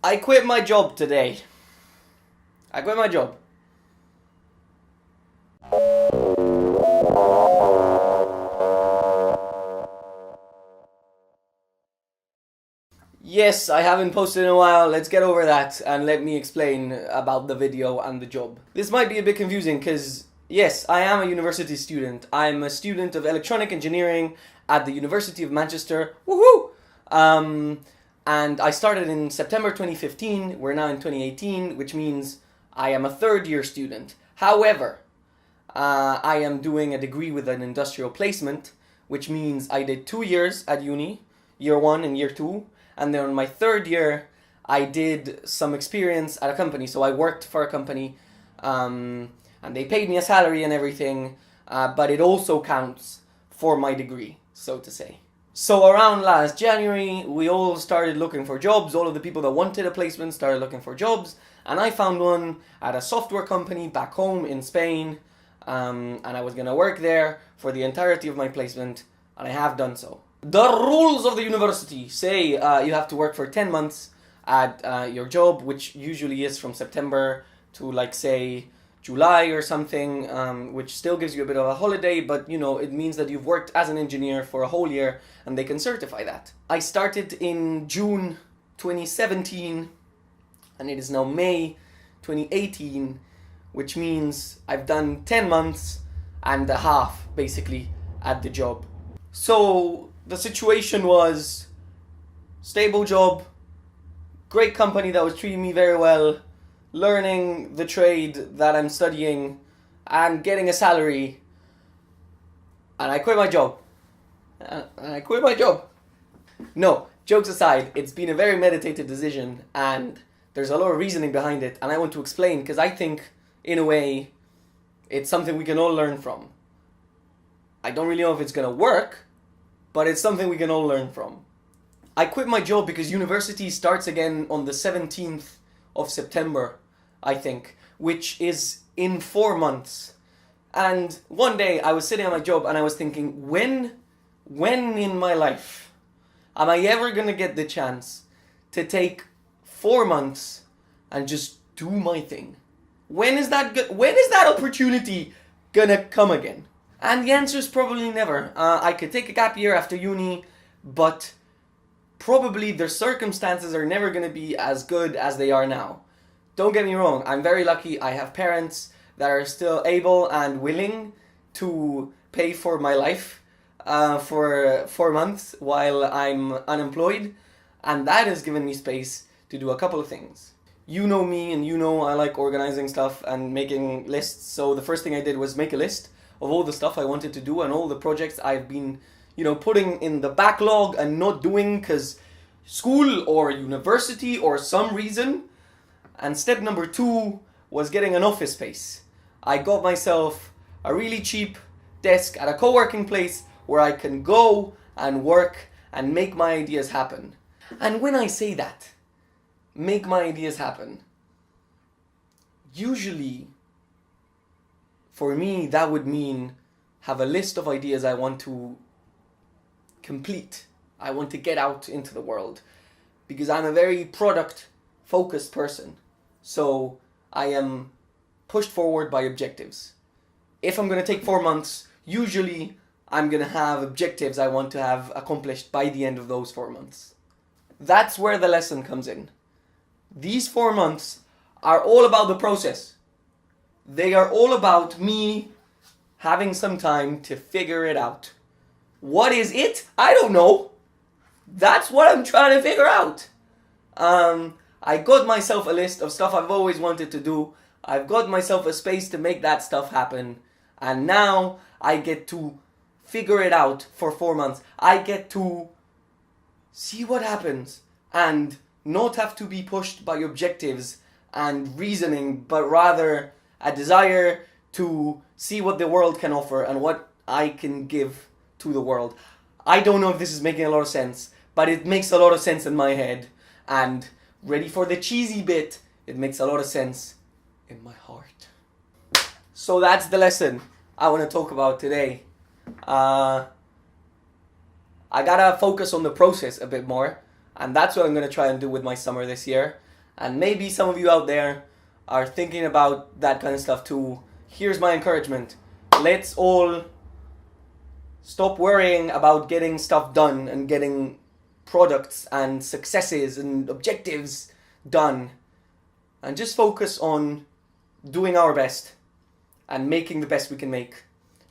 I quit my job today. I quit my job. Yes, I haven't posted in a while. Let's get over that and let me explain about the video and the job. This might be a bit confusing because, yes, I am a university student. I'm a student of electronic engineering at the University of Manchester. Woohoo! And I started in September 2015. We're now in 2018, which means I am a third year student. However, I am doing a degree with an industrial placement, which means I did 2 years at uni, year one and year two. And then in my third year, I did some experience at a company. So I worked for a company, and they paid me a salary and everything, but it also counts for my degree, so to say. So around last January, we all started looking for jobs. All of the people that wanted a placement started looking for jobs. And I found one at a software company back home in Spain. And I was going to work there for the entirety of my placement, and I have done so. The rules of the university say you have to work for 10 months at your job, which usually is from September to, like, say, July or something, which still gives you a bit of a holiday, but, you know, it means that you've worked as an engineer for a whole year, and they can certify that. I started in June 2017, and it is now May 2018, which means I've done 10 months and a half, basically, at the job. So the situation was stable job, great company that was treating me very well, learning the trade that I'm studying, and getting a salary. And I quit my job. No, jokes aside, it's been a very meditated decision, and there's a lot of reasoning behind it, and I want to explain because I think, in a way, it's something we can all learn from. I don't really know if it's gonna work, but it's something we can all learn from. I quit my job because university starts again on the 17th of September, I think, which is in 4 months. And one day I was sitting at my job and I was thinking, when in my life am I ever gonna get the chance to take 4 months and just do my thing? When is that opportunity gonna come again? And the answer is probably never. I could take a gap year after uni, but probably the circumstances are never going to be as good as they are now. Don't get me wrong, I'm very lucky. I have parents that are still able and willing to pay for my life for 4 months while I'm unemployed, and that has given me space to do a couple of things. You know me, and you know I like organizing stuff and making lists, so the first thing I did was make a list of all the stuff I wanted to do and all the projects I've been, putting in the backlog and not doing because school or university or some reason. And step number 2 was getting an office space. I got myself a really cheap desk at a co-working place where I can go and work and make my ideas happen. And when I say that, make my ideas happen, usually for me, that would mean have a list of ideas I want to complete. I want to get out into the world. Because I'm a very product-focused person. So I am pushed forward by objectives. If I'm going to take 4 months, usually I'm going to have objectives I want to have accomplished by the end of those 4 months. That's where the lesson comes in. These 4 months are all about the process. They are all about me having some time to figure it out. What is it? I don't know. That's what I'm trying to figure out. I got myself a list of stuff I've always wanted to do. I've got myself a space to make that stuff happen. And now I get to figure it out for 4 months. I get to see what happens and not have to be pushed by objectives and reasoning, but rather a desire to see what the world can offer and what I can give to the world. I don't know if this is making a lot of sense, but it makes a lot of sense in my head. And ready for the cheesy bit, it makes a lot of sense in my heart. So that's the lesson I want to talk about today. I gotta focus on the process a bit more, and that's what I'm gonna try and do with my summer this year. And maybe some of you out there are thinking about that kind of stuff too. Here's my encouragement. Let's all stop worrying about getting stuff done and getting products and successes and objectives done, and just focus on doing our best and making the best we can make.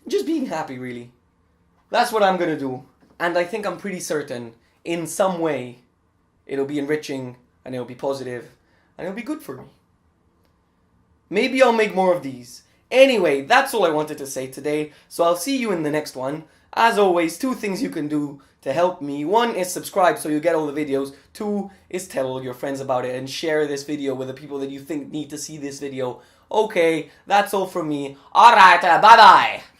Just being happy, really. That's what I'm gonna do. And I think I'm pretty certain, in some way, it'll be enriching and it'll be positive and it'll be good for me. Maybe I'll make more of these. Anyway, that's all I wanted to say today, so I'll see you in the next one. As always, 2 things you can do to help me. 1 is subscribe so you get all the videos. 2 is tell all your friends about it and share this video with the people that you think need to see this video. Okay, that's all from me. Alright, bye-bye!